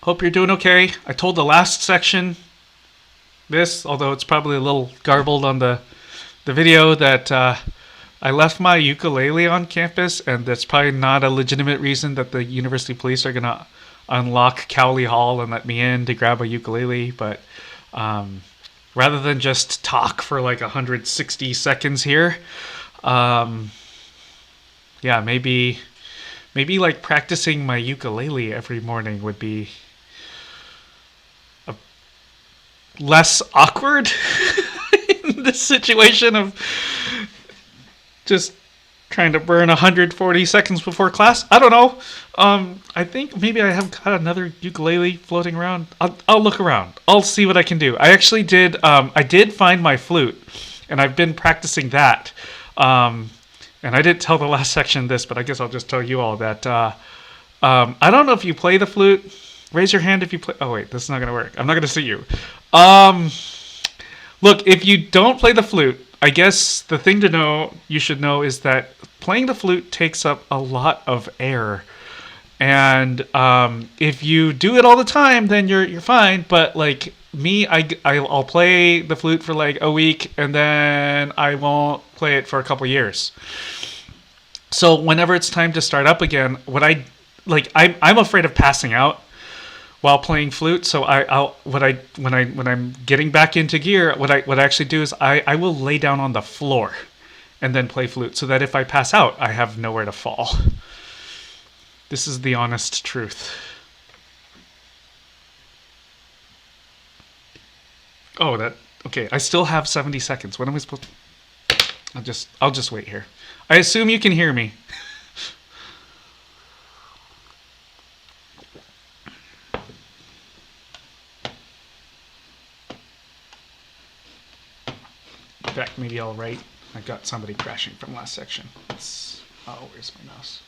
Hope you're doing okay. I told the last section this, although it's probably a little garbled on the video, that I left my ukulele on campus, and that's probably not a legitimate reason that the university police are gonna unlock Cowley Hall and let me in to grab a ukulele. But rather than just talk for like 160 seconds here, um, yeah, maybe like practicing my ukulele every morning would be less awkward in this situation of just trying to burn 140 seconds before class. I don't know. I think maybe I have got another ukulele floating around. I'll look around. I'll see what I can do. I actually did. I did find my flute, and I've been practicing that. And I didn't tell the last section this, but I guess I'll just tell you all that. I don't know if you play the flute. Raise your hand if you play. Oh wait, this is not gonna work. I'm not gonna see you. Um, Look, if you don't play the flute, I guess the thing to know, you should know, is that playing the flute takes up a lot of air. And if you do it all the time, then you're fine. But like me, I'll play the flute for like a week, and then I won't play it for a couple years. So whenever it's time to start up again, I'm afraid of passing out while playing flute. So I'll what I when I'm getting back into gear, what I actually do is I will lay down on the floor and then play flute, so that if I pass out, I have nowhere to fall. This is the honest truth. Oh, that okay. I still have 70 seconds. When am I supposed to? I'll just wait here. I assume you can hear me. In fact, maybe I'll write. I got somebody crashing from last section. Where's my mouse?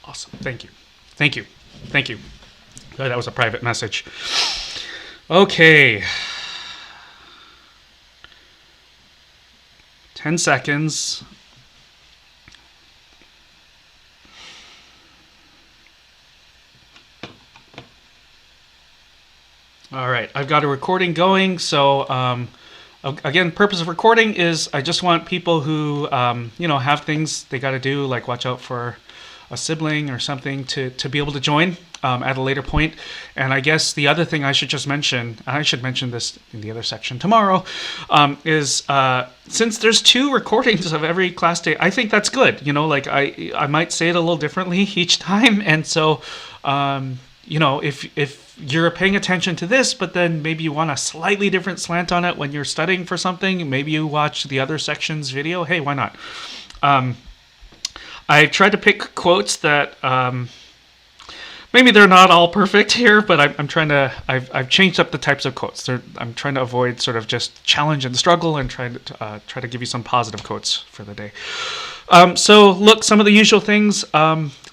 Awesome. Thank you. Thank you. Thank you. That was a private message. Okay. 10 seconds. All right. I've got a recording going. So, again, purpose of recording is I just want people who, have things they got to do, like watch out for a sibling or something, to be able to join at a later point. And I guess the other thing I should just mention, and I should mention this in the other section tomorrow, is since there's 2 recordings of every class day, I think that's good. I might say it a little differently each time. And so, if you're paying attention to this, but then maybe you want a slightly different slant on it when you're studying for something, maybe you watch the other section's video. Hey, why not? I tried to pick quotes that maybe they're not all perfect here, but I'm trying to. I've changed up the types of quotes. I'm trying to avoid sort of just challenge and struggle, and try to give you some positive quotes for the day. So look, some of the usual things.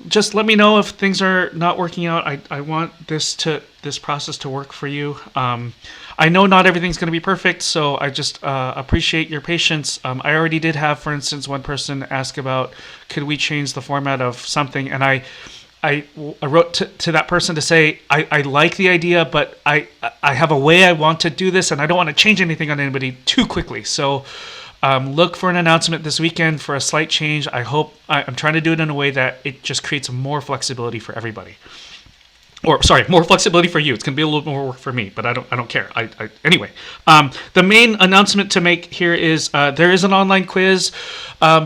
Just let me know if things are not working out. I want this process to work for you. I know not everything's going to be perfect, so I just appreciate your patience. I already did have, for instance, one person ask about could we change the format of something, and I wrote to that person to say I like the idea, but I have a way I want to do this, and I don't want to change anything on anybody too quickly. So look for an announcement this weekend for a slight change. I'm trying to do it in a way that it just creates more flexibility for everybody. Or sorry, more flexibility for you. It's gonna be a little more work for me, but I don't care. Anyway. The main announcement to make here is there is an online quiz.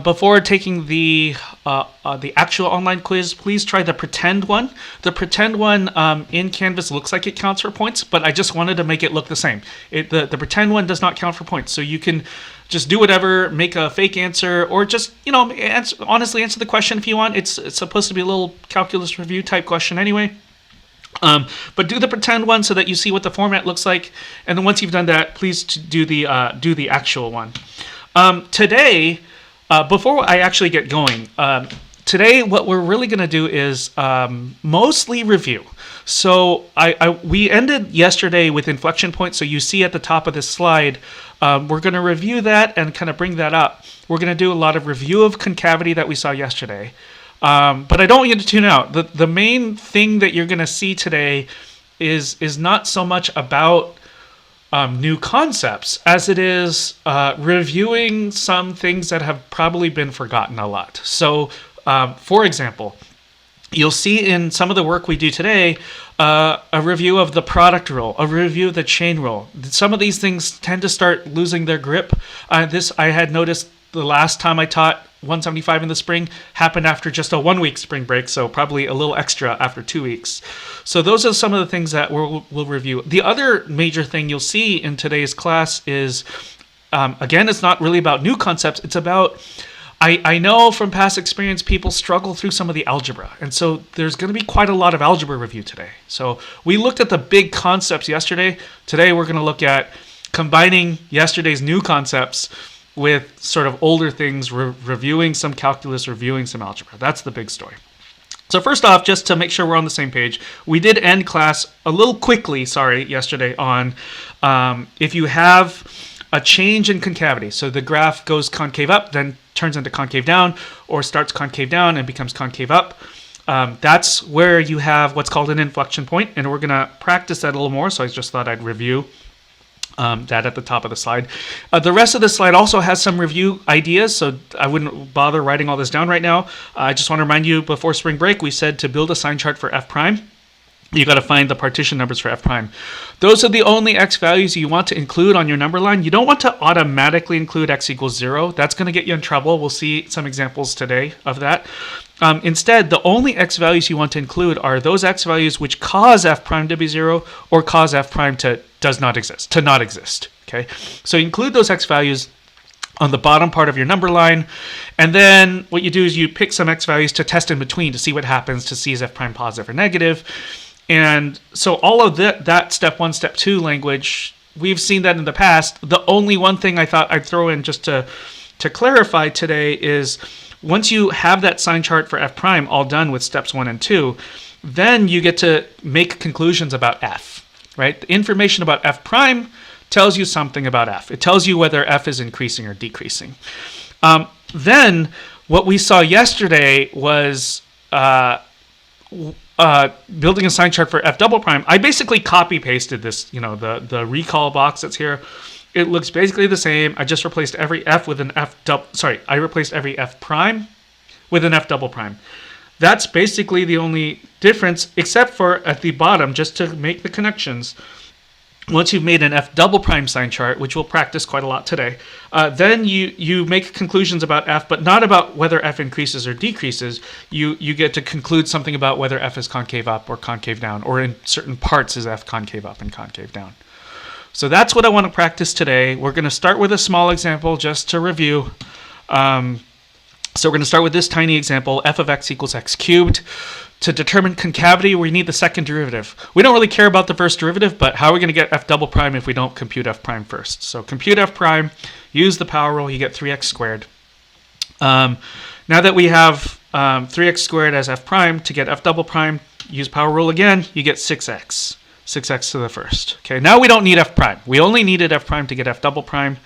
Before taking the actual online quiz, please try the pretend one. The pretend one in Canvas looks like it counts for points, but I just wanted to make it look the same. The pretend one does not count for points, so you can just do whatever, make a fake answer, or just honestly answer the question if you want. It's supposed to be a little calculus review type question anyway. But do the pretend one so that you see what the format looks like, and then once you've done that, please do the actual one. Today, before I actually get going, today what we're really going to do is mostly review. So we ended yesterday with inflection points. So you see at the top of this slide, we're going to review that and kind of bring that up. We're going to do a lot of review of concavity that we saw yesterday. But I don't want you to tune out. The main thing that you're going to see today is not so much about new concepts as it is reviewing some things that have probably been forgotten a lot. So, for example, you'll see in some of the work we do today a review of the product rule, a review of the chain rule. Some of these things tend to start losing their grip. This I had noticed the last time I taught 175 in the spring happened after just a 1 week spring break, so probably a little extra after 2 weeks. So those are some of the things that we'll review. The other major thing you'll see in today's class is, again, it's not really about new concepts. It's about, I know from past experience, people struggle through some of the algebra. And so there's going to be quite a lot of algebra review today. So we looked at the big concepts yesterday. Today we're going to look at combining yesterday's new concepts with sort of older things, reviewing some calculus, reviewing some algebra. That's the big story. So first off, just to make sure we're on the same page, we did end class a little quickly, yesterday on if you have a change in concavity. So the graph goes concave up, then turns into concave down, or starts concave down and becomes concave up. That's where you have what's called an inflection point, and we're going to practice that a little more, so I just thought I'd review that at the top of the slide. The rest of the slide also has some review ideas, so I wouldn't bother writing all this down right now. I just want to remind you, before spring break, we said to build a sign chart for f prime, you got to find the partition numbers for f prime. Those are the only x values you want to include on your number line. You don't want to automatically include x equals 0. That's going to get you in trouble. We'll see some examples today of that. Instead, the only x values you want to include are those x values which cause f prime to be 0 or cause f prime to not exist. Okay, so you include those x values on the bottom part of your number line, and then what you do is you pick some x values to test in between to see what happens, to see is f prime positive or negative. And so all of that step 1, step 2 language, we've seen that in the past. The only one thing I thought I'd throw in just to clarify today is, once you have that sign chart for f prime all done with steps 1 and 2, then you get to make conclusions about f, right? The information about f prime tells you something about f. It tells you whether f is increasing or decreasing. Then what we saw yesterday was building a sign chart for f double prime. I basically copy pasted this, the recall box that's here. It looks basically the same. I just replaced every f with an I replaced every f prime with an f double prime. That's basically the only difference, except for at the bottom, just to make the connections. Once you've made an f double prime sign chart, which we'll practice quite a lot today, then you make conclusions about f, but not about whether f increases or decreases. You get to conclude something about whether f is concave up or concave down, or in certain parts is f concave up and concave down. So that's what I want to practice today. We're going to start with a small example just to review. So we're going to start with this tiny example, f of x equals x cubed. To determine concavity, we need the second derivative. We don't really care about the first derivative, but how are we going to get f double prime if we don't compute f prime first? So compute f prime, use the power rule, you get 3x squared. Now that we have 3x squared as f prime, to get f double prime, use power rule again, you get 6x. 6x to the first. Okay, now we don't need f prime. We only needed f prime to get f double prime.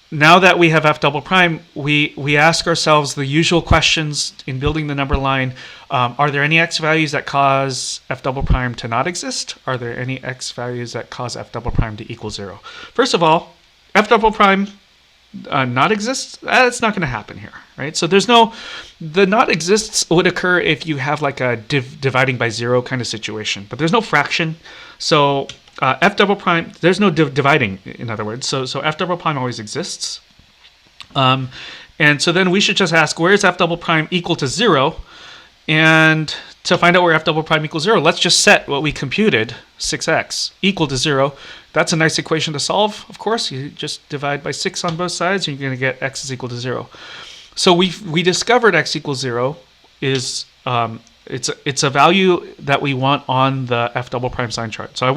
Now that we have f double prime, we ask ourselves the usual questions in building the number line. Are there any x values that cause f double prime to not exist? Are there any x values that cause f double prime to equal 0? First of all, f double prime not exists. That's not going to happen here, right? So the not exists would occur if you have like a dividing by 0 kind of situation, but there's no fraction. So f double prime, there's no dividing, in other words. So f double prime always exists. And so then we should just ask, where is f double prime equal to 0? And to find out where f double prime equals 0, let's just set what we computed, 6x, equal to 0. That's a nice equation to solve, of course. You just divide by 6 on both sides, and you're going to get x is equal to 0. So we discovered x equals 0 is it's a value that we want on the f double prime sign chart. So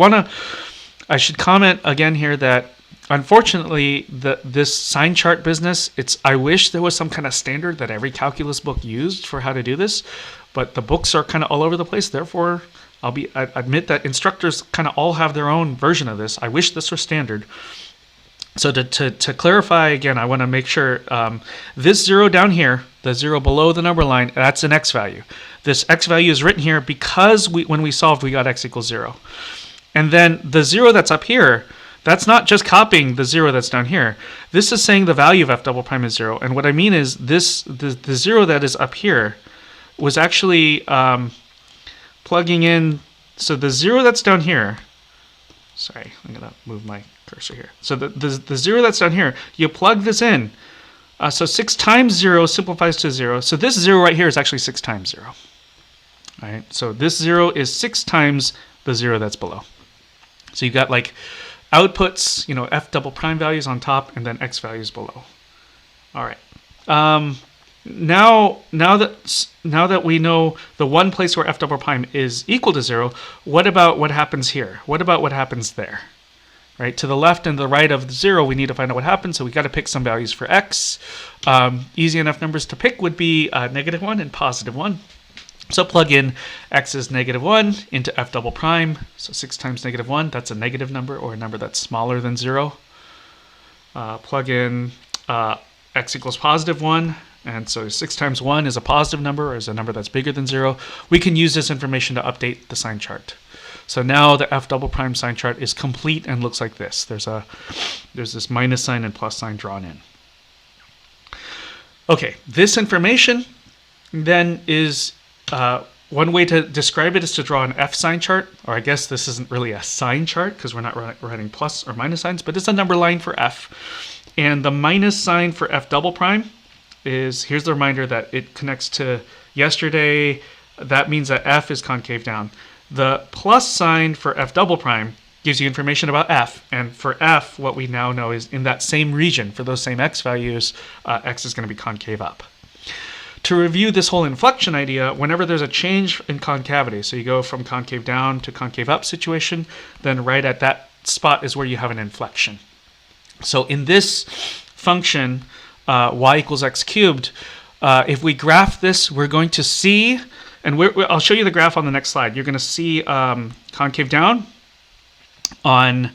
I should comment again here that unfortunately this sign chart business, I wish there was some kind of standard that every calculus book used for how to do this, but the books are kind of all over the place. Therefore, I admit that instructors kind of all have their own version of this. I wish this were standard. So to clarify again, I want to make sure this 0 down here, the 0 below the number line, that's an x value. This x value is written here because when we solved, we got x equals 0. And then the 0 that's up here, that's not just copying the 0 that's down here. This is saying the value of f double prime is 0. And what I mean is the 0 that is up here was actually plugging in. So the 0 that's down here, sorry, I'm going to move my cursor here. So the 0 that's down here, you plug this in. So 6 times 0 simplifies to 0. So this 0 right here is actually 6 times 0. All right, so this 0 is 6 times the 0 that's below. So you've got like outputs, f double prime values on top and then x values below. All right. Now that we know the one place where f double prime is equal to 0, what about what happens here? What about what happens there? Right, to the left and the right of the 0, we need to find out what happens. So we got to pick some values for x. Easy enough numbers to pick would be -1 and +1. So plug in x is -1 into f double prime. So 6 times -1, that's a negative number or a number that's smaller than 0. Plug in x equals +1. And so 6 times 1 is a positive number or is a number that's bigger than 0. We can use this information to update the sign chart. So now the f double prime sign chart is complete and looks like this. There's this minus sign and plus sign drawn in. Okay, this information then is one way to describe it is to draw an f sign chart, or I guess this isn't really a sign chart because we're not writing plus or minus signs, but it's a number line for f. And the minus sign for f double prime is, here's the reminder that it connects to yesterday. That means that f is concave down. The plus sign for f double prime gives you information about f, and for f, what we now know is in that same region, for those same x values, x is going to be concave up. To review this whole inflection idea, whenever there's a change in concavity, so you go from concave down to concave up situation, then right at that spot is where you have an inflection. So in this function, y equals x cubed, if we graph this, we're going to see, and I'll show you the graph on the next slide. You're going to see concave down on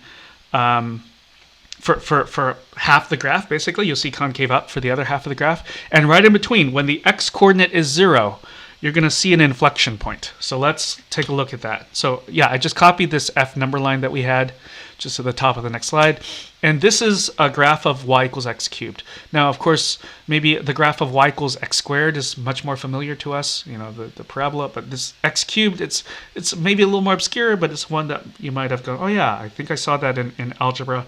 for half the graph. Basically, you'll see concave up for the other half of the graph, and right in between, when the x coordinate is 0, you're going to see an inflection point. So let's take a look at that. So yeah, I just copied this f number line that we had just at the top of the next slide. And this is a graph of y equals x cubed. Now, of course, maybe the graph of y equals x squared is much more familiar to us, the parabola, but this x cubed, it's maybe a little more obscure, but it's one that you might have gone, oh yeah, I think I saw that in algebra.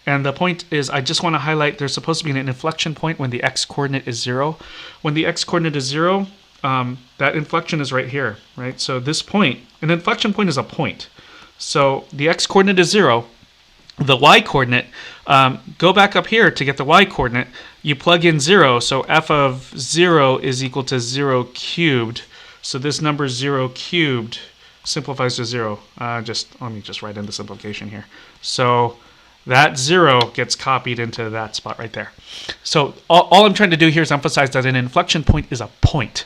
And the point is, I just want to highlight there's supposed to be an inflection point when the x coordinate is 0. When the x coordinate is 0, that inflection is right here, right? So this point, an inflection point is a point. So the x coordinate is 0. The y coordinate, go back up here to get the y coordinate. You plug in 0, so f of 0 is equal to 0 cubed. So this number 0 cubed simplifies to 0. Let me just write in the simplification here. So that 0 gets copied into that spot right there. So all I'm trying to do here is emphasize that an inflection point is a point.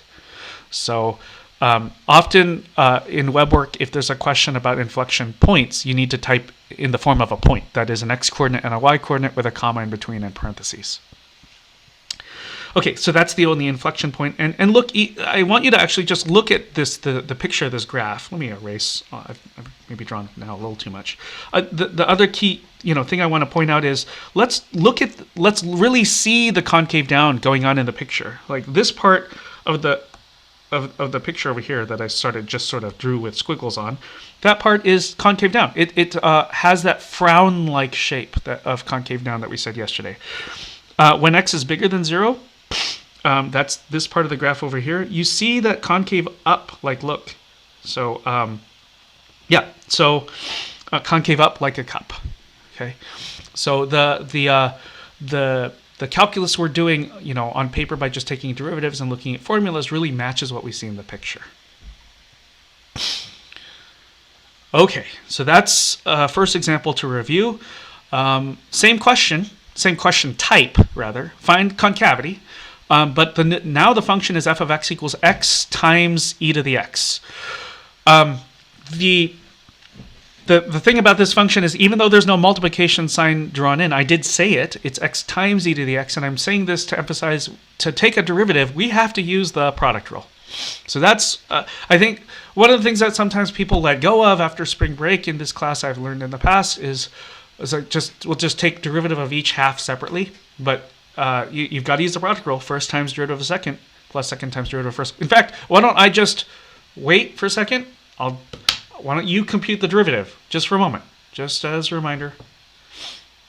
So often in web work, if there's a question about inflection points, you need to type in the form of a point. That is an x coordinate and a y coordinate with a comma in between and parentheses. Okay, so that's the only inflection point. And look, I want you to actually just look at this, the picture of this graph. Let me erase. I've maybe drawn now a little too much. The other key thing I want to point out is let's really see the concave down going on in the picture. Like this part of the picture over here that I just sort of drew with squiggles on, that part is concave down. It has that frown-like shape of concave down that we said yesterday. When x is bigger than 0, that's this part of the graph over here. You see that concave up, like look. So concave up like a cup. Okay, so the calculus we're doing, on paper by just taking derivatives and looking at formulas really matches what we see in the picture. Okay, so that's first example to review. Same question type, rather. Find concavity. But now the function is f of x equals x times e to the x. The thing about this function is, even though there's no multiplication sign drawn in, I did say it. It's x times e to the x, and I'm saying this to emphasize, to take a derivative, we have to use the product rule. So that's, I think, one of the things that sometimes people let go of after spring break in this class I've learned in the past is like we'll just take derivative of each half separately, but you've got to use the product rule. First times derivative of second plus second times derivative of first. In fact, why don't I just wait for a second? Why don't you compute the derivative just for a moment, just as a reminder.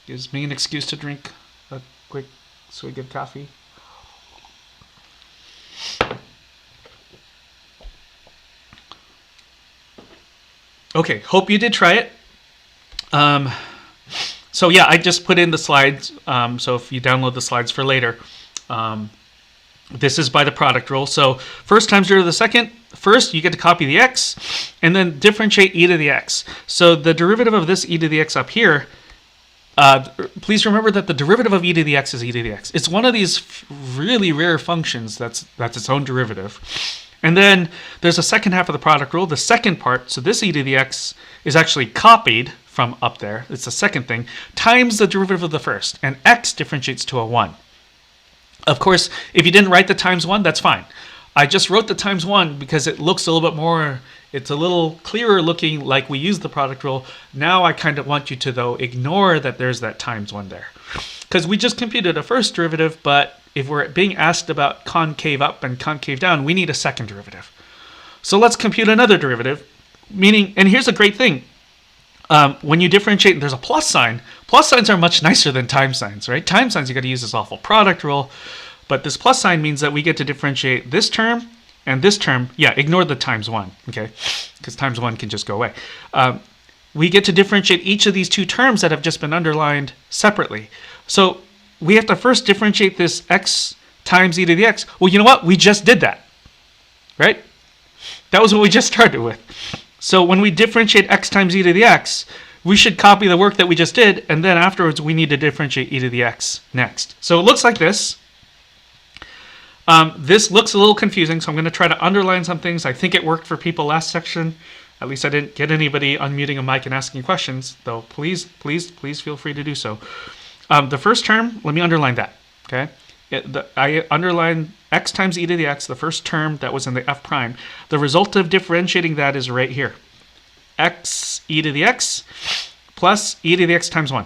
Gives me an excuse to drink a quick swig of coffee. Okay, hope you did try it. So yeah, I just put in the slides. So if you download the slides for later, this is by the product rule. So first times derivative of the second, first you get to copy the x, and then differentiate e to the x. So the derivative of this e to the x up here, please remember that the derivative of e to the x is e to the x. It's one of these really rare functions that's its own derivative. And then there's a second half of the product rule, the second part. So this e to the x is actually copied from up there. It's the second thing, times the derivative of the first. And x differentiates to a 1. Of course, if you didn't write the times 1, that's fine. I just wrote the times 1 because it looks a little bit more, it's a little clearer looking like we use the product rule. Now I kind of want you to, though, ignore that there's that times 1 there. Because we just computed a first derivative, but if we're being asked about concave up and concave down, we need a second derivative. So let's compute another derivative, meaning, and here's a great thing. When you differentiate, there's a plus sign. Plus signs are much nicer than time signs, right? Time signs, you got to use this awful product rule. But this plus sign means that we get to differentiate this term and this term. Yeah, ignore the times 1, okay? Because times 1 can just go away. We get to differentiate each of these two terms that have just been underlined separately. So we have to first differentiate this x times e to the x. Well, you know what? We just did that, right? That was what we just started with. So when we differentiate x times e to the x, we should copy the work that we just did, and then afterwards we need to differentiate e to the x next. So it looks like this. This looks a little confusing, so I'm going to try to underline some things. I think it worked for people last section. At least I didn't get anybody unmuting a mic and asking questions, though please feel free to do so. The first term, let me underline that, okay? I underlined x times e to the x, the first term that was in the f prime. The result of differentiating that is right here. X e to the x plus e to the x times 1.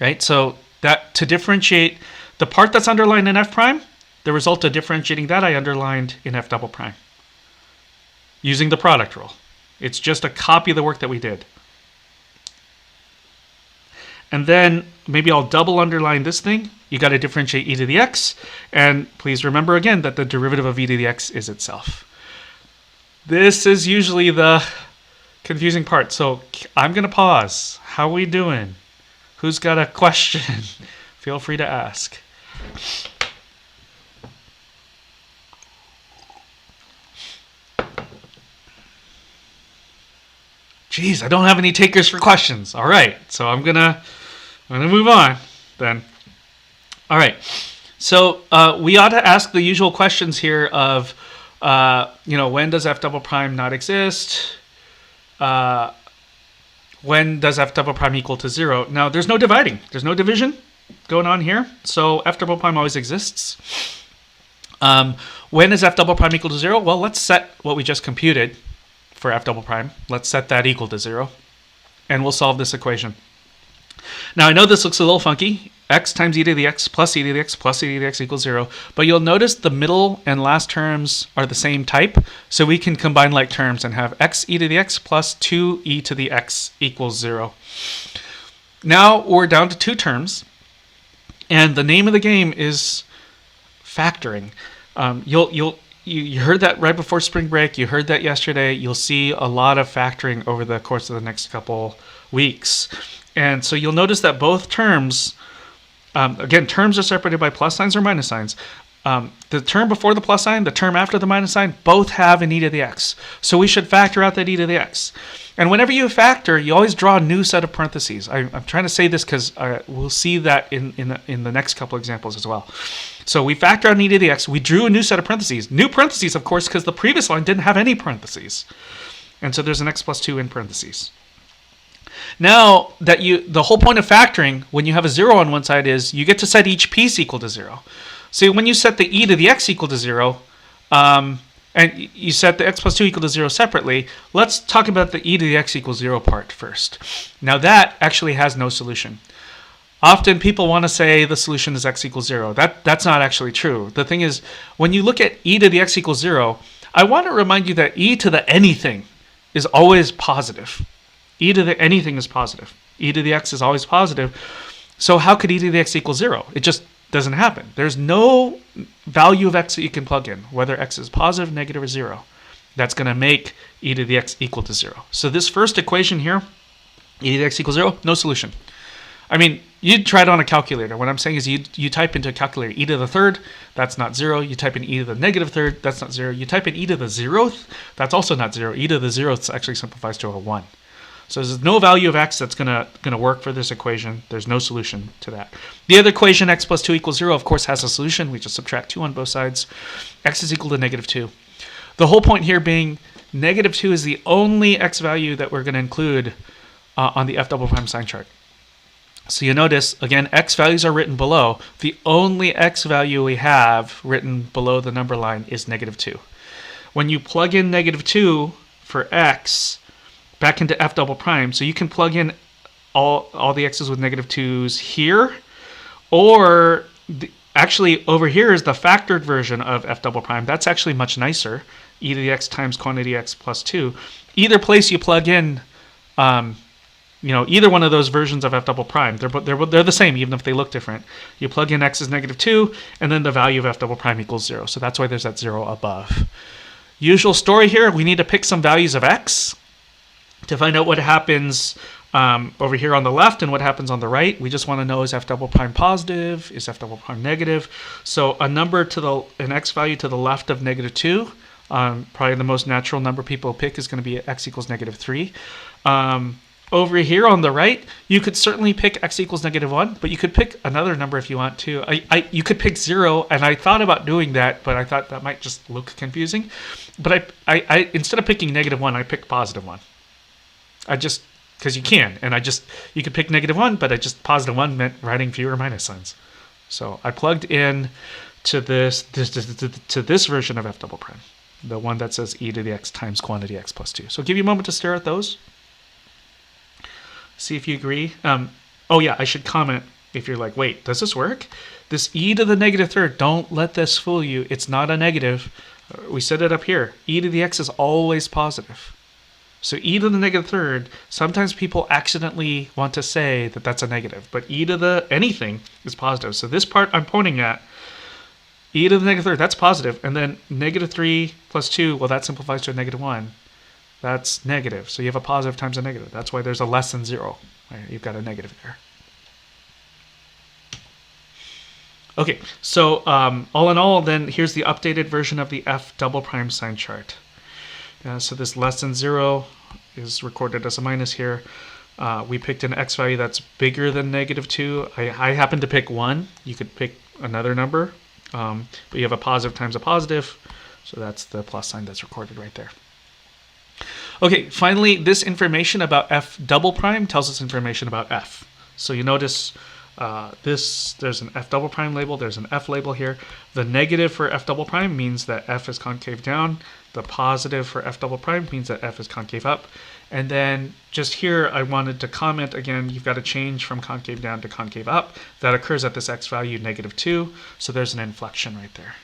Right? So that to differentiate the part that's underlined in f prime, the result of differentiating that I underlined in f double prime. Using the product rule. It's just a copy of the work that we did. And then maybe I'll double underline this thing. You got to differentiate e to the x. And please remember again that the derivative of e to the x is itself. This is usually the confusing part. So I'm going to pause. How are we doing? Who's got a question? Feel free to ask. Geez, I don't have any takers for questions. All right, so I'm gonna move on then. All right, so we ought to ask the usual questions here of, when does f double prime not exist? When does f double prime equal to 0? Now, there's no dividing. There's no division going on here, so f double prime always exists. When is f double prime equal to 0? Well, let's set what we just computed for f double prime. Let's set that equal to 0, and we'll solve this equation. Now, I know this looks a little funky. X times e to the x plus e to the x plus e to the x equals 0. But you'll notice the middle and last terms are the same type. So we can combine like terms and have x e to the x plus 2e to the x equals 0. Now we're down to two terms. And the name of the game is factoring. You heard that right before spring break. You heard that yesterday. You'll see a lot of factoring over the course of the next couple weeks. And so you'll notice that both terms, again, terms are separated by plus signs or minus signs. The term before the plus sign, the term after the minus sign, both have an e to the x. So we should factor out that e to the x. And whenever you factor, you always draw a new set of parentheses. I'm trying to say this because we'll see that in the next couple examples as well. So we factor out e to the x. We drew a new set of parentheses. New parentheses, of course, because the previous line didn't have any parentheses. And so there's an x plus 2 in parentheses. Now that the whole point of factoring, when you have a 0 on one side, is you get to set each piece equal to 0. So when you set the e to the x equal to 0, and you set the x plus 2 equal to 0 separately, let's talk about the e to the x equals 0 part first. Now that actually has no solution. Often people want to say the solution is x equals 0. That's not actually true. The thing is, when you look at e to the x equals 0, I want to remind you that e to the anything is always positive. E to the anything is positive. E to the x is always positive. So how could e to the x equal 0? It just doesn't happen. There's no value of x that you can plug in, whether x is positive, negative, or 0. That's going to make e to the x equal to 0. So this first equation here, e to the x equals 0, no solution. I mean, you'd try it on a calculator. What I'm saying is you type into a calculator e to the third, that's not 0. You type in e to the negative third, that's not 0. You type in e to the 0th, that's also not 0. E to the 0th actually simplifies to a 1. So there's no value of x that's gonna work for this equation. There's no solution to that. The other equation, x plus 2 equals 0, of course has a solution. We just subtract 2 on both sides. X is equal to negative 2. The whole point here being negative 2 is the only x value that we're going to include on the f double prime sign chart. So you notice, again, x values are written below. The only x value we have written below the number line is negative 2. When you plug in negative 2 for x back into f double prime, so you can plug in all the x's with negative 2's here, or actually over here is the factored version of f double prime. That's actually much nicer, e to the x times quantity x plus 2. Either place you plug in, either one of those versions of f double prime, they're the same even if they look different. You plug in x is negative 2, and then the value of f double prime equals 0. So that's why there's that 0 above. Usual story here, we need to pick some values of x to find out what happens over here on the left and what happens on the right. We just want to know, is f double prime positive? Is f double prime negative? So a number an x value to the left of negative 2, probably the most natural number people pick is going to be x equals negative 3. Over here on the right, you could certainly pick x equals negative 1, but you could pick another number if you want to. You could pick 0, and I thought about doing that, but I thought that might just look confusing. But I instead of picking negative 1, I picked positive 1. Because you can, and you could pick negative 1, but positive 1 meant writing fewer minus signs. So I plugged in to this version of f double prime, the one that says e to the x times quantity x plus 2. So give you a moment to stare at those. See if you agree. Oh yeah, I should comment if you're like, wait, does this work? This e to the negative third, don't let this fool you. It's not a negative. We set it up here. E to the x is always positive. So e to the negative third, sometimes people accidentally want to say that that's a negative, but e to the anything is positive. So this part I'm pointing at, e to the negative third, that's positive. And then negative 3 plus 2, well, that simplifies to a negative 1. That's negative. So you have a positive times a negative. That's why there's a less than 0. Right? You've got a negative there. Okay, so all in all, then here's the updated version of the f double prime sign chart. So this less than 0 is recorded as a minus here. We picked an x value that's bigger than negative 2. I happen to pick 1. You could pick another number, but you have a positive times a positive. So that's the plus sign that's recorded right there. Okay, finally, this information about f double prime tells us information about f. So you notice there's an f double prime label, there's an f label here. The negative for f double prime means that f is concave down. The positive for f double prime means that f is concave up. And then just here, I wanted to comment again, you've got to change from concave down to concave up. That occurs at this x value, negative 2. So there's an inflection right there.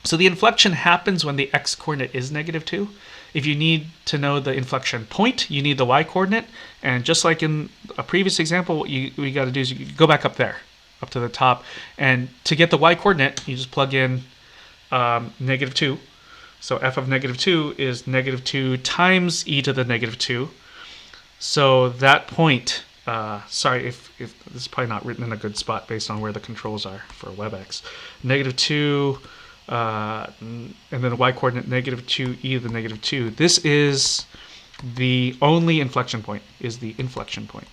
So the inflection happens when the x coordinate is negative 2. If you need to know the inflection point, you need the y coordinate. And just like in a previous example, what we got to do is you go back up there, up to the top. And to get the y coordinate, you just plug in negative 2. So f of negative 2 is negative 2 times e to the negative 2. So that point, sorry if this is probably not written in a good spot based on where the controls are for WebEx. Negative 2, and then the y coordinate negative 2 e to the negative 2. This is The only inflection point is the inflection point.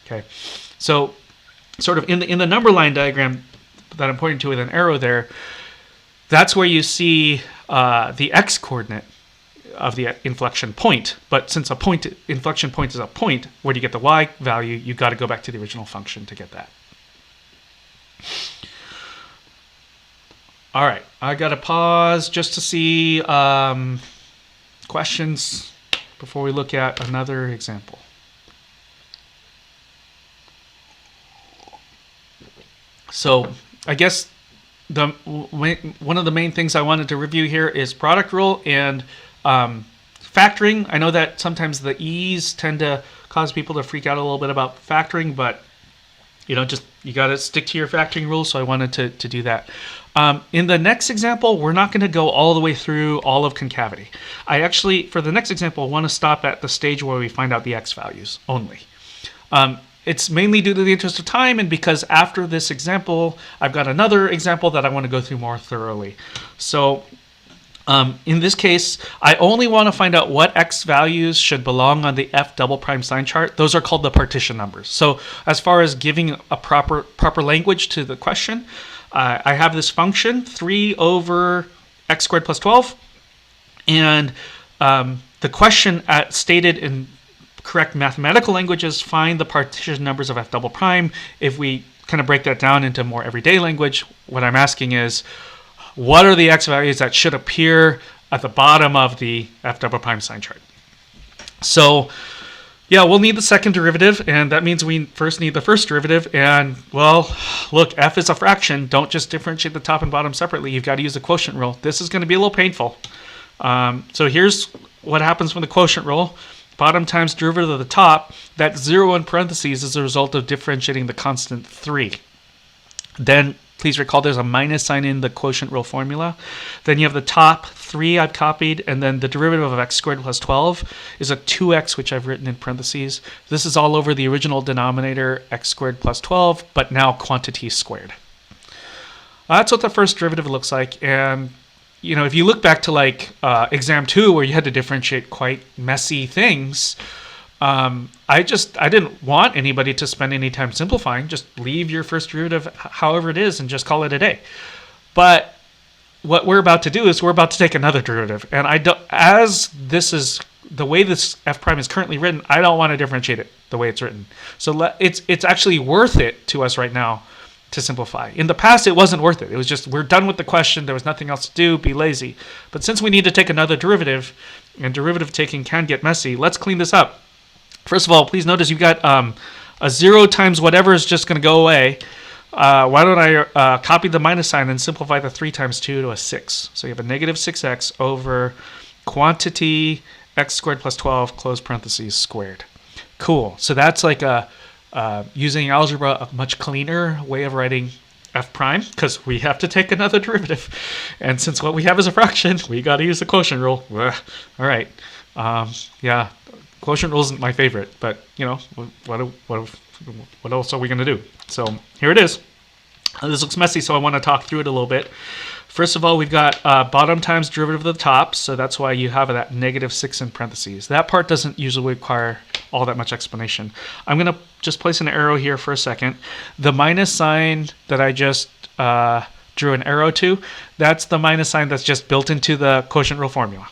Okay, so sort of in the number line diagram that I'm pointing to with an arrow there, that's where you see the x coordinate of the inflection point. But since inflection point is a point, where do you get the y value? You got to go back to the original function to get that. All right, I got to pause just to see questions before we look at another example. So I guess one of the main things I wanted to review here is product rule and factoring. I know that sometimes the E's tend to cause people to freak out a little bit about factoring, but you got to stick to your factoring rules. So I wanted to do that. In the next example, we're not going to go all the way through all of concavity. I actually, for the next example, want to stop at the stage where we find out the x values only. It's mainly due to the interest of time and because after this example, I've got another example that I want to go through more thoroughly. So in this case, I only want to find out what x values should belong on the f double prime sign chart. Those are called the partition numbers. So as far as giving a proper language to the question, I have this function 3 over x squared plus 12. And the question stated in correct mathematical languages, find the partition numbers of f double prime. If we kind of break that down into more everyday language, what I'm asking is, what are the x values that should appear at the bottom of the f double prime sign chart? So yeah, we'll need the second derivative, and that means we first need the first derivative. And well, look, f is a fraction. Don't just differentiate the top and bottom separately. You've got to use the quotient rule. This is going to be a little painful. So here's what happens from the quotient rule. Bottom times derivative of the top, that 0 in parentheses is a result of differentiating the constant 3. Then, please recall there's a minus sign in the quotient rule formula. Then you have the top 3 I've copied, and then the derivative of x squared plus 12 is a 2x, which I've written in parentheses. This is all over the original denominator, x squared plus 12, but now quantity squared. That's what the first derivative looks like, and if you look back to like exam 2 where you had to differentiate quite messy things, I didn't want anybody to spend any time simplifying. Just leave your first derivative however it is and just call it a day. But what we're about to do is we're about to take another derivative, and as this is the way this f prime is currently written, I don't want to differentiate it the way it's written. So it's actually worth it to us right now to simplify. In the past, it wasn't worth it. It was just, we're done with the question. There was nothing else to do. Be lazy. But since we need to take another derivative, and derivative taking can get messy, let's clean this up. First of all, please notice you've got a 0 times whatever is just going to go away. Why don't I copy the minus sign and simplify the 3 times 2 to a 6. So you have a negative 6x over quantity x squared plus 12, close parentheses, squared. Cool. So that's like using algebra, a much cleaner way of writing f prime, because we have to take another derivative. And since what we have is a fraction, we got to use the quotient rule. All right. Yeah, quotient rule isn't my favorite, but what else are we going to do? So here it is. This looks messy, so I want to talk through it a little bit. First of all, we've got bottom times derivative of the top, so that's why you have that negative 6 in parentheses. That part doesn't usually require all that much explanation. I'm going to just place an arrow here for a second. The minus sign that I just drew an arrow to, that's the minus sign that's just built into the quotient rule formula.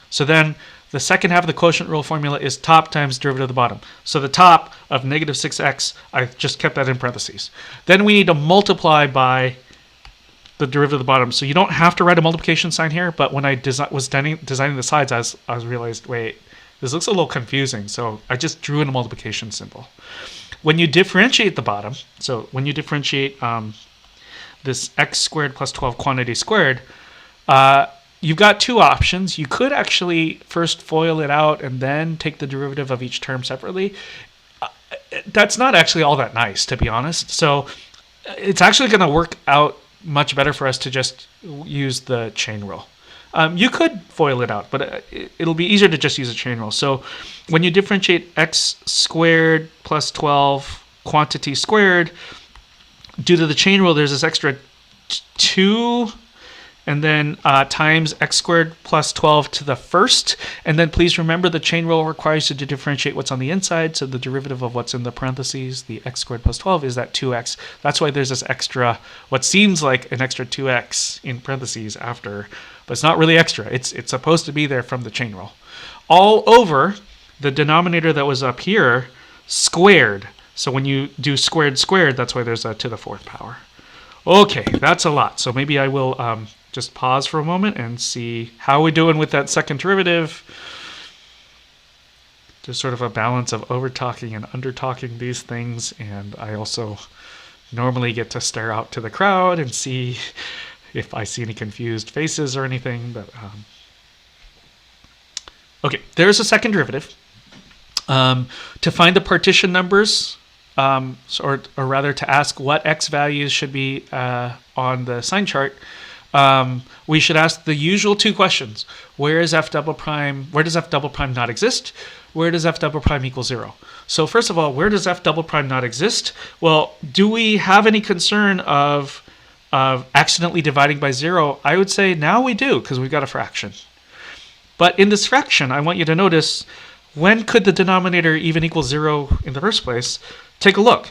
So then the second half of the quotient rule formula is top times derivative of the bottom. So the top of negative 6x, I just kept that in parentheses. Then we need to multiply by the derivative of the bottom. So you don't have to write a multiplication sign here, but when I was designing the sides, I realized, wait, this looks a little confusing. So I just drew in a multiplication symbol. When you differentiate the bottom, so when you differentiate this x squared plus 12 quantity squared, you've got two options. You could actually first FOIL it out and then take the derivative of each term separately. That's not actually all that nice, to be honest. So it's actually going to work out much better for us to just use the chain rule. You could FOIL it out, but it'll be easier to just use a chain rule. So when you differentiate x squared plus 12 quantity squared, due to the chain rule, there's this extra 2 and then times x squared plus 12 to the first. And then please remember the chain rule requires you to differentiate what's on the inside. So the derivative of what's in the parentheses, the x squared plus 12, is that 2x. That's why there's this extra, what seems like an extra 2x in parentheses after, but it's not really extra. It's supposed to be there from the chain rule. All over the denominator that was up here squared. So when you do squared squared, that's why there's a to the fourth power. Okay, that's a lot. So maybe I will just pause for a moment and see how we're doing with that second derivative. There's sort of a balance of over-talking and under-talking these things, and I also normally get to stare out to the crowd and see if I see any confused faces or anything. But okay, there's a second derivative. To find the partition numbers, or rather to ask what x values should be on the sign chart, we should ask the usual two questions. Where is f double prime? Where does f double prime not exist? Where does f double prime equal 0? So first of all, where does f double prime not exist? Well, do we have any concern of accidentally dividing by 0? I would say now we do, because we've got a fraction. But in this fraction, I want you to notice, when could the denominator even equal 0 in the first place? Take a look.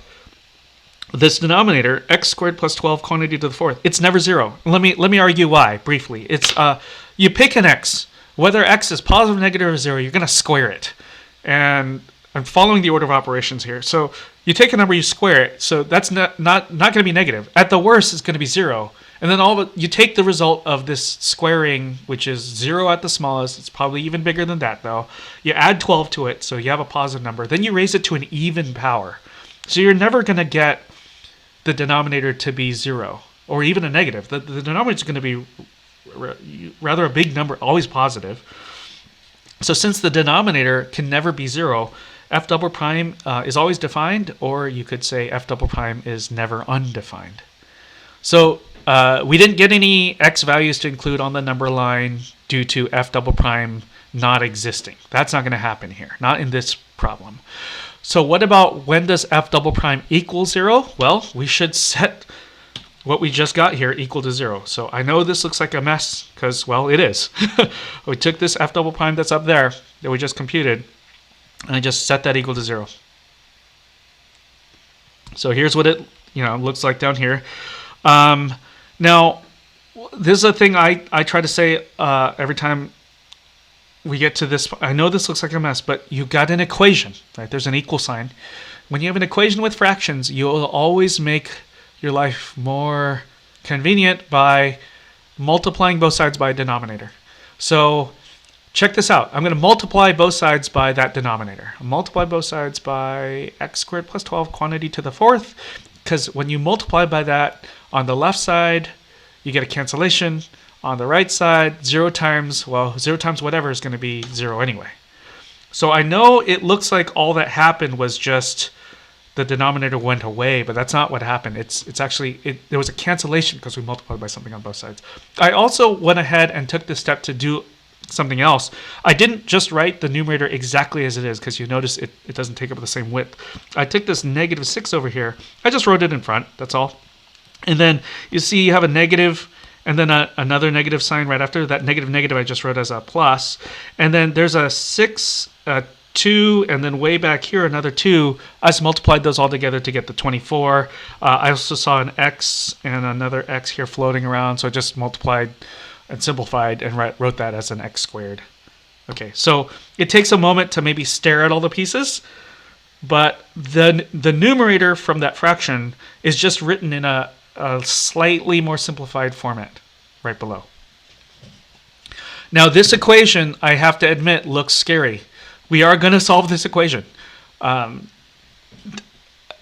This denominator, x squared plus 12 quantity to the fourth, it's never 0. Let me argue why briefly. It's you pick an x. Whether x is positive, negative, or 0, you're going to square it. And I'm following the order of operations here. So you take a number, you square it. So that's not going to be negative. At the worst, it's going to be 0. And then you take the result of this squaring, which is 0 at the smallest. It's probably even bigger than that, though. You add 12 to it, so you have a positive number. Then you raise it to an even power. So you're never going to get the denominator to be 0, or even a negative. The denominator is going to be rather a big number, always positive. So since the denominator can never be 0, f double prime is always defined, or you could say f double prime is never undefined. So we didn't get any x values to include on the number line due to f double prime not existing. That's not going to happen here, not in this problem. So what about when does f double prime equal 0? Well, we should set what we just got here equal to 0. So I know this looks like a mess because, well, it is. We took this f double prime that's up there that we just computed, and I just set that equal to 0. So here's what it looks like down here. Now, this is a thing I try to say every time we get to this. I know this looks like a mess, but you got an equation, right? There's an equal sign. When you have an equation with fractions, you'll always make your life more convenient by multiplying both sides by a denominator. So check this out. I'm going to multiply both sides by that denominator. I'll multiply both sides by x squared plus 12 quantity to the fourth, because when you multiply by that on the left side, you get a cancellation. On the right side, 0 times whatever is going to be 0 anyway. So I know it looks like all that happened was just the denominator went away, but that's not what happened. It's actually, there was a cancellation because we multiplied by something on both sides. I also went ahead and took the step to do something else. I didn't just write the numerator exactly as it is, because you notice it doesn't take up the same width. I took this negative 6 over here. I just wrote it in front, that's all. And then you see you have a negative, and then another negative sign right after. That negative I just wrote as a plus. And then there's a 6, 2, and then way back here another 2. I just multiplied those all together to get the 24. I also saw an x and another x here floating around, so I just multiplied and simplified and wrote that as an x squared. Okay, so it takes a moment to maybe stare at all the pieces, but the numerator from that fraction is just written in a slightly more simplified format right below. Now this equation, I have to admit, looks scary. We are going to solve this equation. And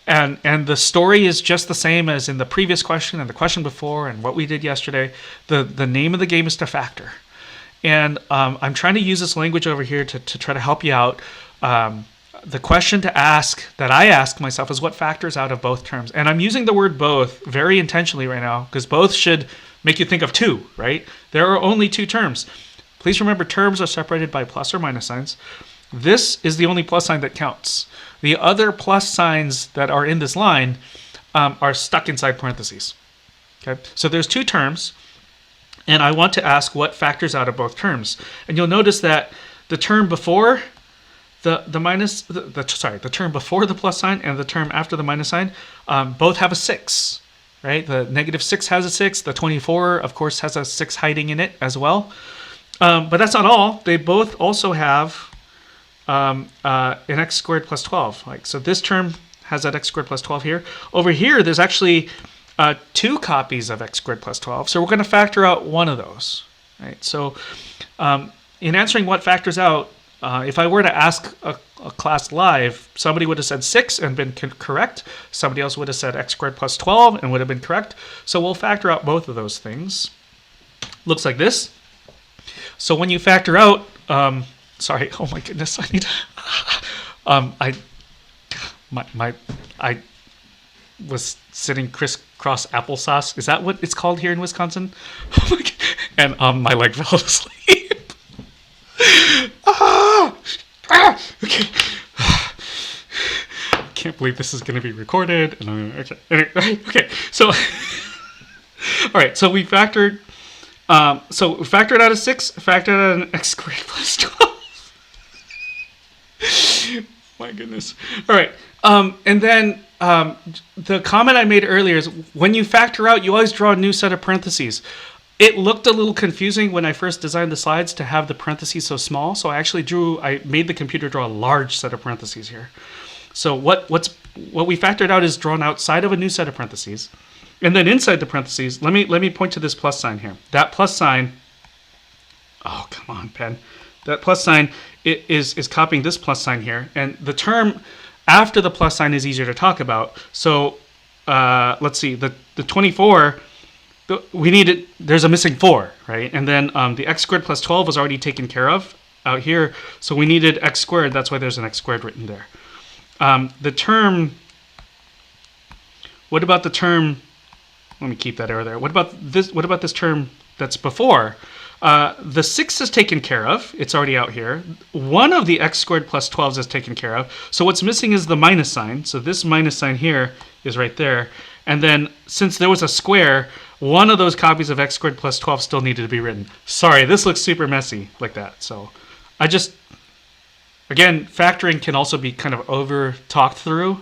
the story is just the same as in the previous question and the question before and what we did yesterday. The name of the game is to factor. And I'm trying to use this language over here to try to help you out. The question to ask that I ask myself is what factors out of both terms. And I'm using the word both very intentionally right now because both should make you think of 2, right? There are only 2 terms. Please remember terms are separated by plus or minus signs. This is the only plus sign that counts. The other plus signs that are in this line are stuck inside parentheses. Okay, so there's 2 terms, And I want to ask what factors out of both terms. And you'll notice that the term before the term before the plus sign and the term after the minus sign both have a 6, right? The -6 has a 6. The 24, of course, has a 6 hiding in it as well. But that's not all. They both also have an x squared plus 12. So this term has that x squared plus 12 here. Over here, there's actually 2 copies of x squared plus 12. So we're going to factor out one of those, right? So in answering what factors out, if I were to ask a class live, somebody would have said 6 and been correct. Somebody else would have said x squared plus 12 and would have been correct. So we'll factor out both of those things. Looks like this. So when you factor out, sorry, oh my goodness, I need to, I was sitting crisscross applesauce. Is that what it's called here in Wisconsin? And my leg fell asleep. Okay. Can't believe this is going to be recorded. Okay. So, all right. So we factored. So we factored out a 6. Factored out an x squared plus 12. My goodness. All right. And then the comment I made earlier is when you factor out, you always draw a new set of parentheses. It looked a little confusing when I first designed the slides to have the parentheses so small. So I made the computer draw a large set of parentheses here. So what we factored out is drawn outside of a new set of parentheses. And then inside the parentheses, let me point to this plus sign here. That plus sign, oh, come on, pen. That plus sign is copying this plus sign here. And the term after the plus sign is easier to talk about. So let's see, the 24, there's a missing 4, right? And then the x squared plus 12 was already taken care of out here. So we needed x squared. That's why there's an x squared written there. The term, what about the term, let me keep that error there. What about this term that's before? The 6 is taken care of. It's already out here. One of the x squared plus 12s is taken care of. So what's missing is the minus sign. So this minus sign here is right there. And then since there was a square, one of those copies of x squared plus 12 still needed to be written. Sorry, this looks super messy like that. So again, factoring can also be kind of over talked through.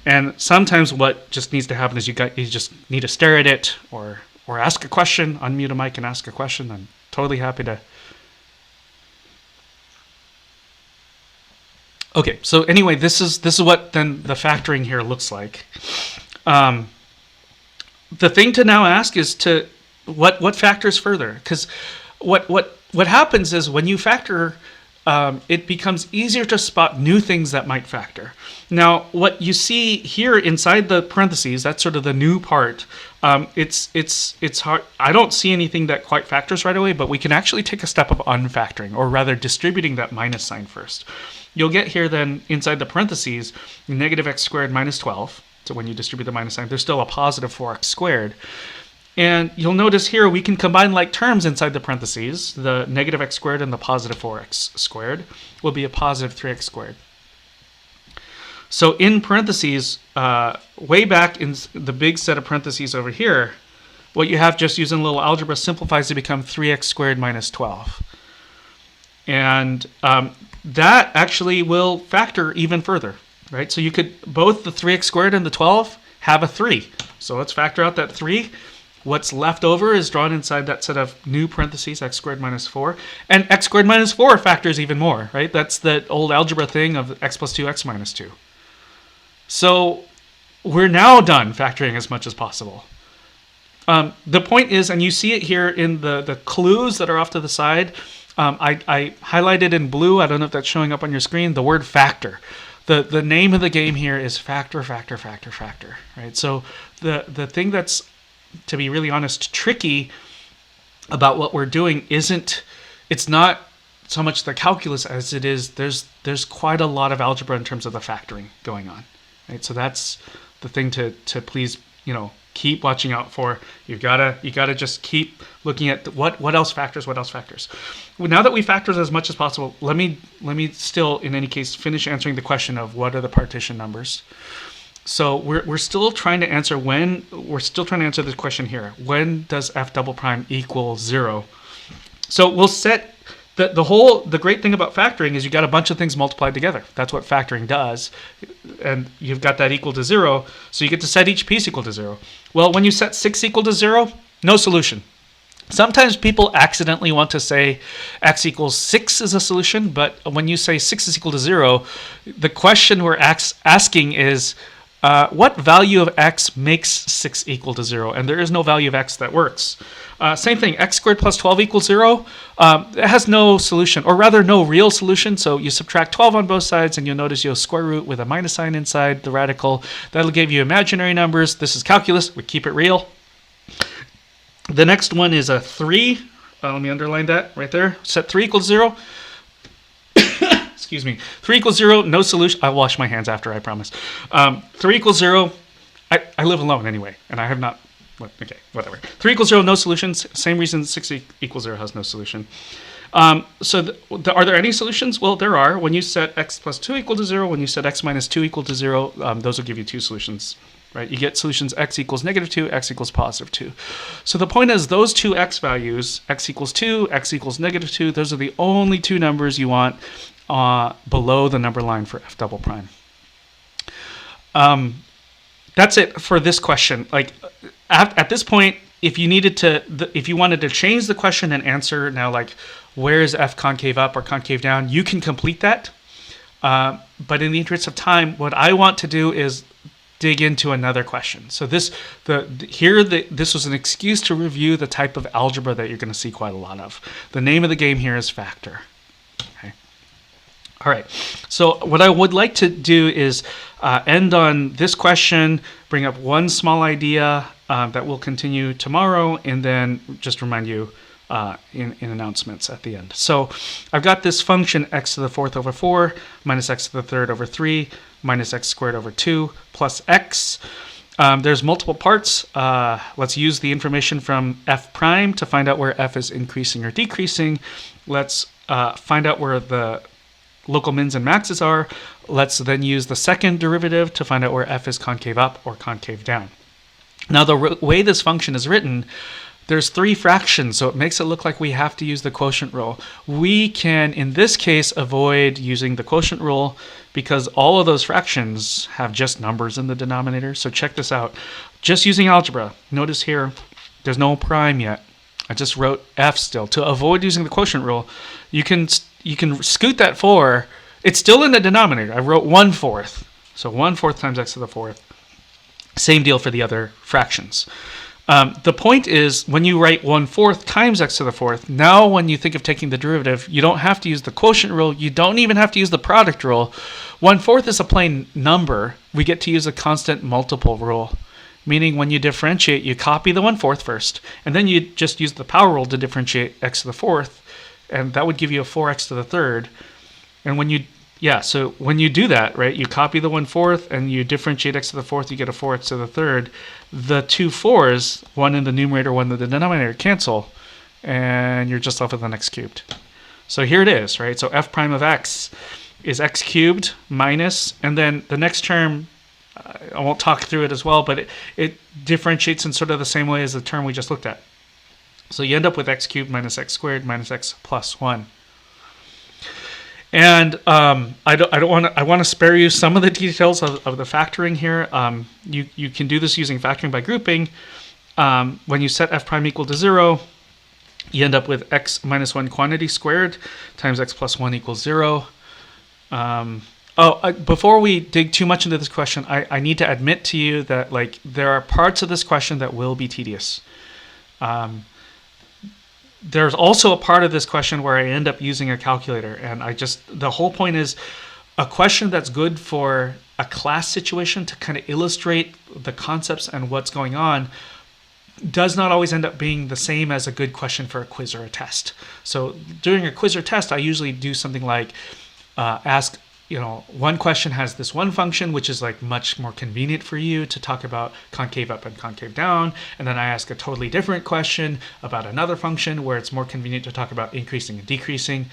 And sometimes what just needs to happen is you just need to stare at it or ask a question, unmute a mic and ask a question. I'm totally happy to. Okay, so anyway, this is what then the factoring here looks like. The thing to now ask is what factors further? Because what happens is when you factor, it becomes easier to spot new things that might factor. Now, what you see here inside the parentheses, that's sort of the new part. It's hard. I don't see anything that quite factors right away, but we can actually take a step of unfactoring, or rather distributing that minus sign first. You'll get here then inside the parentheses, negative x squared minus 12. So when you distribute the minus sign, there's still a positive 4x squared. And you'll notice here we can combine like terms inside the parentheses. The negative x squared and the positive 4x squared will be a positive 3x squared. So in parentheses, way back in the big set of parentheses over here, what you have just using a little algebra simplifies to become 3x squared minus 12. And that actually will factor even further, right? So you could, both the 3x squared and the 12 have a 3. So let's factor out that 3. What's left over is drawn inside that set of new parentheses, x squared minus 4. And x squared minus 4 factors even more, right? That's the old algebra thing of x plus 2, x minus 2. So we're now done factoring as much as possible. The point is, and you see it here in the clues that are off to the side, I highlighted in blue, I don't know if that's showing up on your screen, the word factor. The name of the game here is factor, right? So the thing that's, to be really honest, tricky about what we're doing it's not so much the calculus as it is, there's quite a lot of algebra in terms of the factoring going on, right? So that's the thing to please, keep watching out for. You gotta just keep looking at what else factors. Well, now that we factored as much as possible, let me still, in any case, finish answering the question of what are the partition numbers. So we're still trying to answer this question here. When does f double prime equal 0? So we'll set the great thing about factoring is you got a bunch of things multiplied together. That's what factoring does. And you've got that equal to 0, so you get to set each piece equal to 0. Well, when you set 6 equal to 0, no solution. Sometimes people accidentally want to say x equals 6 is a solution, but when you say 6 is equal to 0, the question we're asking is, what value of x makes 6 equal to 0? And there is no value of x that works. Same thing, x squared plus 12 equals 0. It has no solution, or rather no real solution. So you subtract 12 on both sides, and you'll notice you'll square root with a minus sign inside the radical. That'll give you imaginary numbers. This is calculus. We keep it real. The next one is a 3. Let me underline that right there. Set 3 equals 0. Excuse me. 3 equals 0, no solution. I'll wash my hands after, I promise. 3 equals 0. I live alone anyway, and I have not... Okay, whatever. 3 equals 0, no solutions. Same reason 6 equals 0 has no solution. Are there any solutions? Well, there are. When you set x plus 2 equal to 0, when you set x minus 2 equal to 0, those will give you two solutions. Right? You get solutions x equals negative 2, x equals positive 2. So the point is those two x values, x equals 2, x equals negative 2, those are the only two numbers you want below the number line for f double prime. That's it for this question. Like at this point, if you wanted to change the question and answer now, like where is f concave up or concave down, you can complete that. But in the interest of time, what I want to do is dig into another question. So this was an excuse to review the type of algebra that you're going to see quite a lot of. The name of the game here is factor. Okay. All right. So what I would like to do is end on this question, bring up one small idea that will continue tomorrow, and then just remind you in announcements at the end. So I've got this function x to the 4th over 4 minus x to the 3rd over 3 minus x squared over 2 plus x. There's multiple parts. Let's use the information from f prime to find out where f is increasing or decreasing. Let's find out where the local mins and maxes are. Let's then use the second derivative to find out where f is concave up or concave down. Now the way this function is written, there's 3 fractions, so it makes it look like we have to use the quotient rule. We can, in this case, avoid using the quotient rule because all of those fractions have just numbers in the denominator. So check this out. Just using algebra, notice here, there's no prime yet. I just wrote f still. To avoid using the quotient rule, you can scoot that 4. It's still in the denominator. I wrote 1/4. So 1/4 times x to the 4th. Same deal for the other fractions. The point is, when you write 1/4 times x to the 4th, now when you think of taking the derivative, you don't have to use the quotient rule. You don't even have to use the product rule. 1/4 is a plain number. We get to use a constant multiple rule, meaning when you differentiate, you copy the 1/4 first, and then you just use the power rule to differentiate x to the 4th, and that would give you a 4x to the 3rd. And when you do that, right, you copy the 1/4 and you differentiate x to the 4th, you get a 4x to the 3rd. The two 4's, one in the numerator, one in the denominator, cancel, and you're just left with an x cubed. So here it is, right? So f prime of x is x cubed minus, and then the next term, I won't talk through it as well, but it differentiates in sort of the same way as the term we just looked at. So you end up with x cubed minus x squared minus x plus 1. And I want to spare you some of the details of the factoring here. You can do this using factoring by grouping. When you set f prime equal to 0, you end up with x minus 1 quantity squared times x plus 1 equals 0. Before we dig too much into this question, I need to admit to you that there are parts of this question that will be tedious. There's also a part of this question where I end up using a calculator, and the whole point is a question that's good for a class situation to kind of illustrate the concepts and what's going on does not always end up being the same as a good question for a quiz or a test. So during a quiz or test, I usually do something like ask, one question has this one function, which is much more convenient for you to talk about concave up and concave down. And then I ask a totally different question about another function where it's more convenient to talk about increasing and decreasing.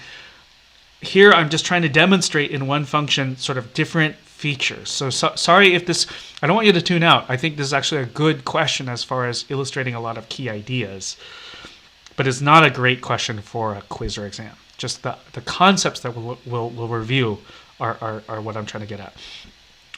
Here, I'm just trying to demonstrate in one function sort of different features. So sorry if this, I don't want you to tune out. I think this is actually a good question as far as illustrating a lot of key ideas, but it's not a great question for a quiz or exam. Just the concepts that we'll review are what I'm trying to get at.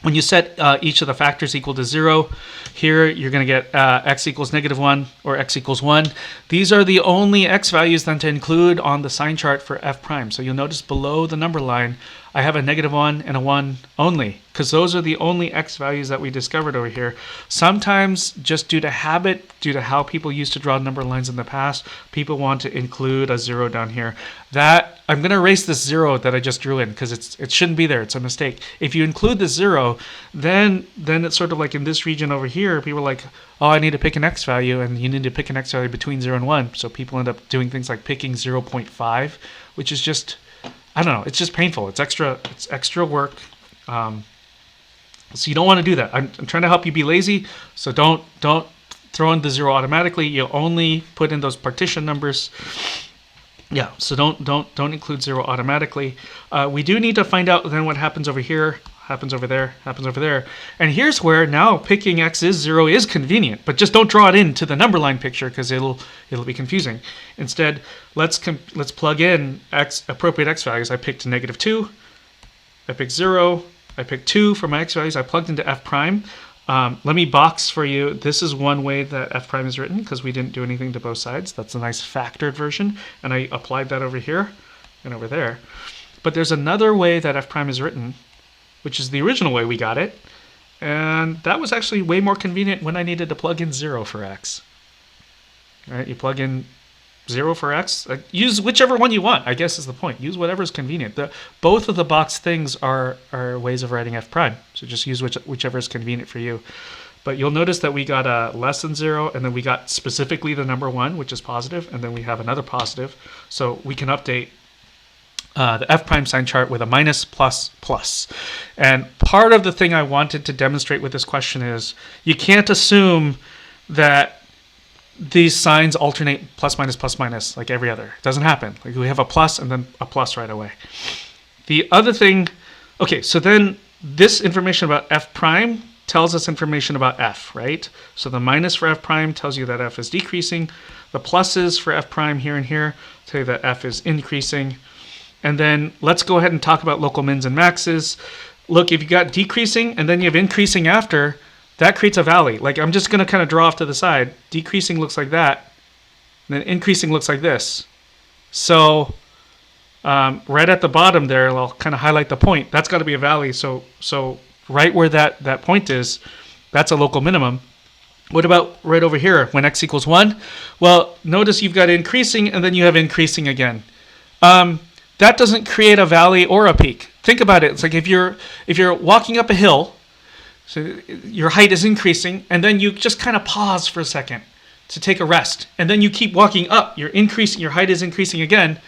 When you set each of the factors equal to 0, here you're going to get x equals -1 or x equals 1. These are the only x values then to include on the sign chart for f prime. So you'll notice below the number line, I have a -1 and a 1 only, because those are the only x values that we discovered over here. Sometimes, just due to habit, due to how people used to draw number lines in the past, people want to include a 0 down here. That, I'm going to erase this 0 that I just drew in, because it shouldn't be there. It's a mistake. If you include the 0, then it's sort of like in this region over here, people are like, oh, I need to pick an x value, and you need to pick an x value between 0 and 1. So people end up doing things like picking 0.5, which is just, I don't know, it's just painful. It's extra work. So you don't want to do that. I'm trying to help you be lazy, so don't throw in the 0 automatically. You only put in those partition numbers. Yeah, so don't include 0 automatically. We do need to find out then what happens over here, happens over there, happens over there. And here's where now picking x is 0 is convenient, but just don't draw it into the number line picture because it'll be confusing. Instead, let's plug in appropriate x values. I picked -2, I picked 0, I picked 2 for my x values. I plugged into f prime. Let me box for you. This is one way that f prime is written because we didn't do anything to both sides. That's a nice factored version, and I applied that over here and over there. But there's another way that f prime is written, which is the original way we got it, and that was actually way more convenient when I needed to plug in 0 for x. All right, you plug in 0 for x. Use whichever one you want, I guess is the point. Use whatever is convenient. Both of the box things are ways of writing f prime, so just use whichever is convenient for you. But you'll notice that we got a less than 0, and then we got specifically the number 1, which is positive, and then we have another positive. So we can update the f prime sign chart with a minus, plus, plus. And part of the thing I wanted to demonstrate with this question is you can't assume that these signs alternate plus minus like every other. It doesn't happen. Like we have a plus and then a plus right away. The other thing, okay, so then this information about f prime tells us information about f, right? So the minus for f prime tells you that f is decreasing. The pluses for f prime here and here tell you that f is increasing. And then let's go ahead and talk about local mins and maxes. Look, if you got decreasing and then you have increasing after, that creates a valley. Like I'm just going to kind of draw off to the side. Decreasing looks like that. And then increasing looks like this. So right at the bottom there, I'll kind of highlight the point. That's got to be a valley. So right where that point is, that's a local minimum. What about right over here when x equals 1? Well, notice you've got increasing and then you have increasing again. That doesn't create a valley or a peak. Think about it. It's like if you're walking up a hill, so your height is increasing, and then you just kind of pause for a second to take a rest, and then you keep walking up. You're increasing. Your height is increasing again.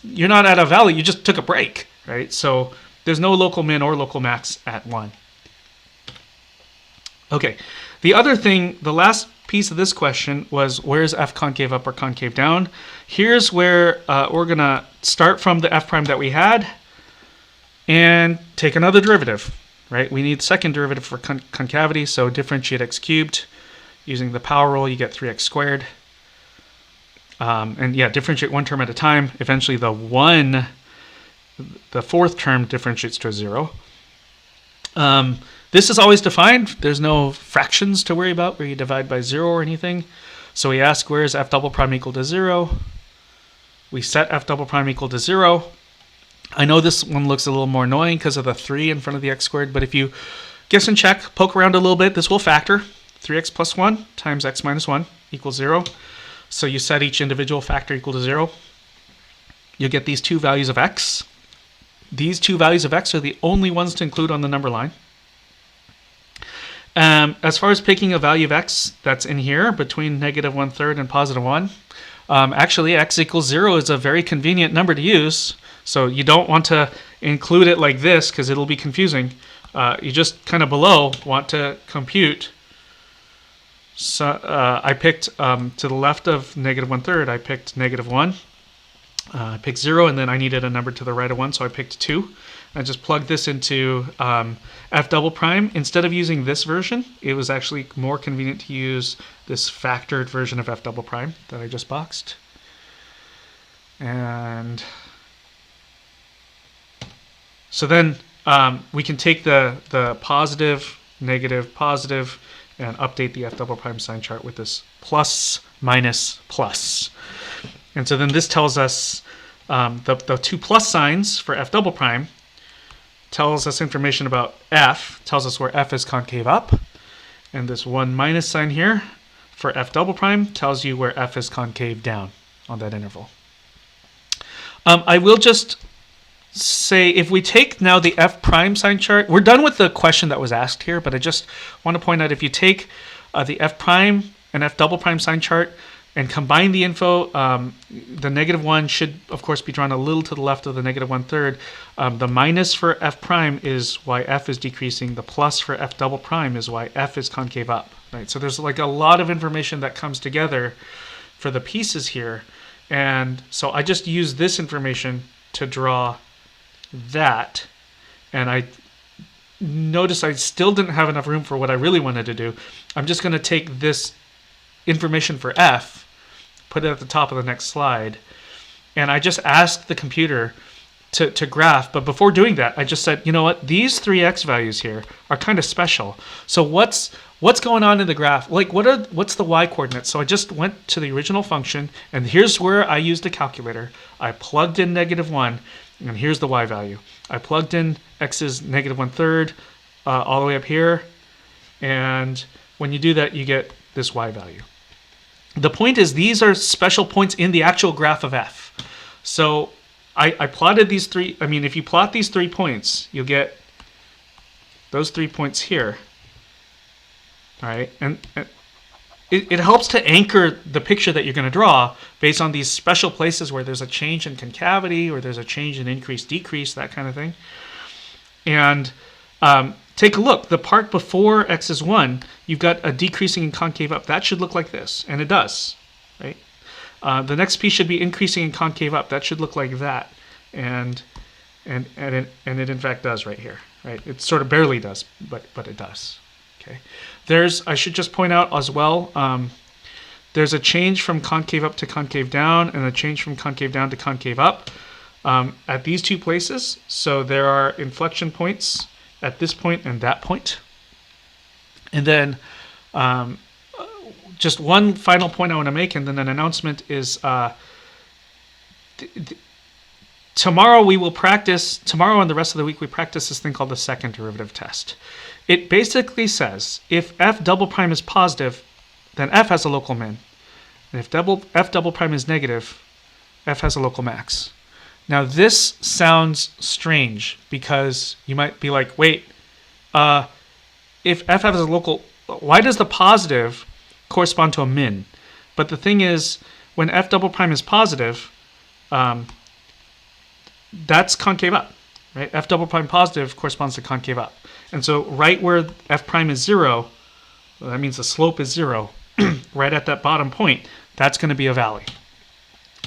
You're not at a valley. You just took a break, right? So there's no local min or local max at 1. Okay. The other thing, the last piece of this question was where's f concave up or concave down? Here's where we're gonna start from the f prime that we had and take another derivative. Right? We need second derivative for concavity, so differentiate x cubed. Using the power rule, you get 3x squared. And yeah, differentiate one term at a time. Eventually the fourth term differentiates to a 0. This is always defined. There's no fractions to worry about where you divide by 0 or anything. So we ask where is f double prime equal to 0. We set f double prime equal to 0. I know this one looks a little more annoying because of the 3 in front of the x squared, but if you guess and check, poke around a little bit, this will factor. 3x plus 1 times x minus 1 equals 0. So you set each individual factor equal to 0. You'll get these two values of x. These two values of x are the only ones to include on the number line. As far as picking a value of x that's in here between -1/3 and +1, actually x equals 0 is a very convenient number to use. So you don't want to include it like this because it'll be confusing. You just kind of below want to compute. So I picked to the left of -1/3, I picked -1. I picked 0, and then I needed a number to the right of 1, so I picked 2. I just plugged this into f double prime. Instead of using this version, it was actually more convenient to use this factored version of f double prime that I just boxed. And so then we can take the positive, negative, positive, and update the f double prime sign chart with this plus, minus, plus. And so then this tells us the two plus signs for f double prime tells us information about f, tells us where f is concave up. And this one minus sign here for f double prime tells you where f is concave down on that interval. I will just say, if we take now the f prime sign chart, we're done with the question that was asked here, but I just want to point out, if you take the f prime and f double prime sign chart and combine the info, the -1 should, of course, be drawn a little to the left of the -1/3. The minus for f prime is why f is decreasing. The plus for f double prime is why f is concave up. Right? So there's like a lot of information that comes together for the pieces here. And so I just use this information to draw that. And I notice I still didn't have enough room for what I really wanted to do. I'm just going to take this information for f, put it at the top of the next slide, and I just asked the computer to graph. But before doing that, I just said, you know what, these three x values here are kind of special. So what's going on in the graph? Like, what's the y coordinates? So I just went to the original function, and here's where I used a calculator. I plugged in -1, and here's the y value. I plugged in x's -1/3 all the way up here, and when you do that, you get this y value. The point is, these are special points in the actual graph of f. So I plotted these three. I mean, if you plot these 3 points, you'll get those 3 points here. All right, and it helps to anchor the picture that you're going to draw based on these special places where there's a change in concavity or there's a change in increase, decrease, that kind of thing. And take a look. The part before x is 1, you've got a decreasing and concave up. That should look like this, and it does, right? The next piece should be increasing and concave up. That should look like that, and it in fact does right here, right? It sort of barely does, but it does. Okay. I should just point out as well, there's a change from concave up to concave down, and a change from concave down to concave up at these two places. So there are inflection points at this point and that point. And then just one final point I want to make, and then an announcement is tomorrow and the rest of the week we practice this thing called the second derivative test. It basically says if f double prime is positive, then f has a local min. And if f double prime is negative, f has a local max. Now this sounds strange because you might be like, wait, if f has a local, why does the positive correspond to a min? But the thing is, when f double prime is positive, that's concave up, right? F double prime positive corresponds to concave up. And so right where f prime is 0, well, that means the slope is 0, right at that bottom point, that's going to be a valley.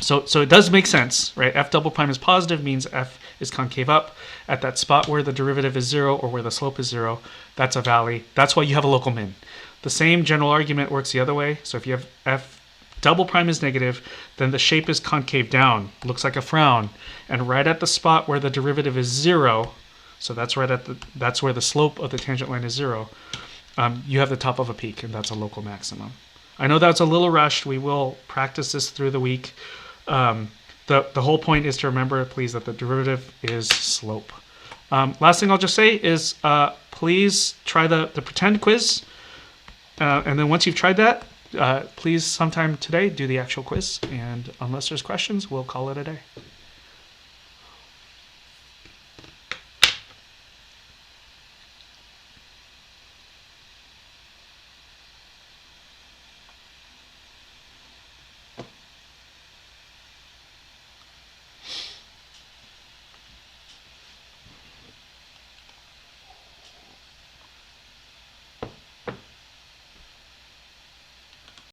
So it does make sense, right? F double prime is positive means f is concave up. At that spot where the derivative is 0 or where the slope is 0, that's a valley. That's why you have a local min. The same general argument works the other way. So if you have f double prime is negative, then the shape is concave down, looks like a frown. And right at the spot where the derivative is 0, so that's that's where the slope of the tangent line is 0, you have the top of a peak, and that's a local maximum. I know that's a little rushed. We will practice this through the week. The whole point is to remember, please, that the derivative is slope. Last thing I'll just say is please try the pretend quiz. And then once you've tried that, please sometime today do the actual quiz. And unless there's questions, we'll call it a day.